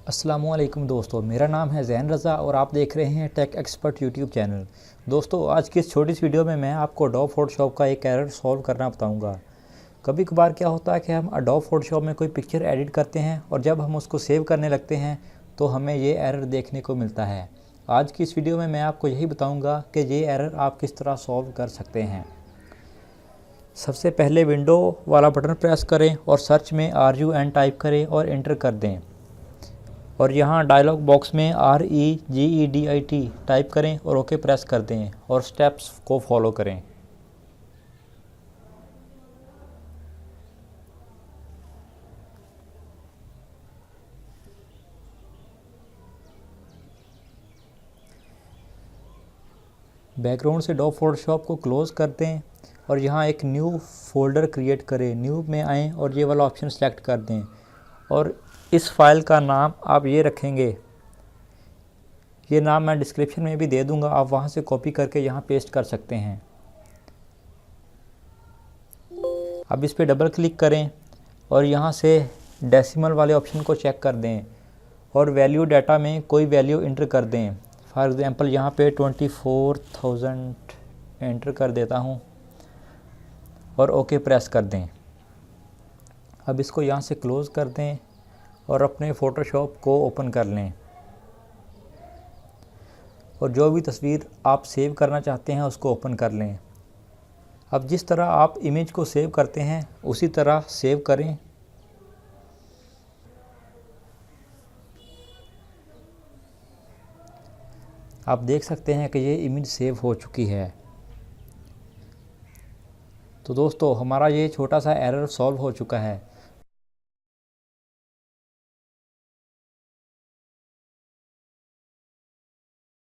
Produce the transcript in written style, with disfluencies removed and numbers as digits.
अस्सलामुअलैकुम दोस्तों, मेरा नाम है ज़ैन रज़ा और आप देख रहे हैं टेक एक्सपर्ट यूट्यूब चैनल। दोस्तों, आज की इस छोटी सी वीडियो में मैं आपको अडोब फोटोशॉप का एक एरर सॉल्व करना बताऊंगा। कभी कभार क्या होता है कि हम अडोब फोटोशॉप में कोई पिक्चर एडिट करते हैं और जब हम उसको सेव करने लगते हैं तो हमें ये एरर देखने को मिलता है। आज की इस वीडियो में मैं आपको यही बताऊँगा कि ये एरर आप किस तरह सॉल्व कर सकते हैं। सबसे पहले विंडो वाला बटन प्रेस करें और सर्च में RUN टाइप करें और एंटर कर दें। और यहाँ डायलॉग बॉक्स में REGEDIT टाइप करें और ओके प्रेस कर दें और स्टेप्स को फॉलो करें। बैकग्राउंड से अडोब फोटोशॉप को क्लोज़ कर दें और यहाँ एक न्यू फोल्डर क्रिएट करें। न्यू में आएँ और ये वाला ऑप्शन सेलेक्ट कर दें और इस फाइल का नाम आप ये रखेंगे। ये नाम मैं डिस्क्रिप्शन में भी दे दूंगा, आप वहाँ से कॉपी करके यहाँ पेस्ट कर सकते हैं। अब इस पर डबल क्लिक करें और यहाँ से डेसिमल वाले ऑप्शन को चेक कर दें और वैल्यू डाटा में कोई वैल्यू इंटर कर दें। फॉर एग्ज़ाम्पल यहाँ पे 24,000 एंटर कर देता हूँ और ओके प्रेस कर दें। अब इसको यहाँ से क्लोज़ कर दें और अपने फ़ोटोशॉप को ओपन कर लें और जो भी तस्वीर आप सेव करना चाहते हैं उसको ओपन कर लें। अब जिस तरह आप इमेज को सेव करते हैं उसी तरह सेव करें। आप देख सकते हैं कि ये इमेज सेव हो चुकी है। तो दोस्तों, हमारा ये छोटा सा एरर सॉल्व हो चुका है।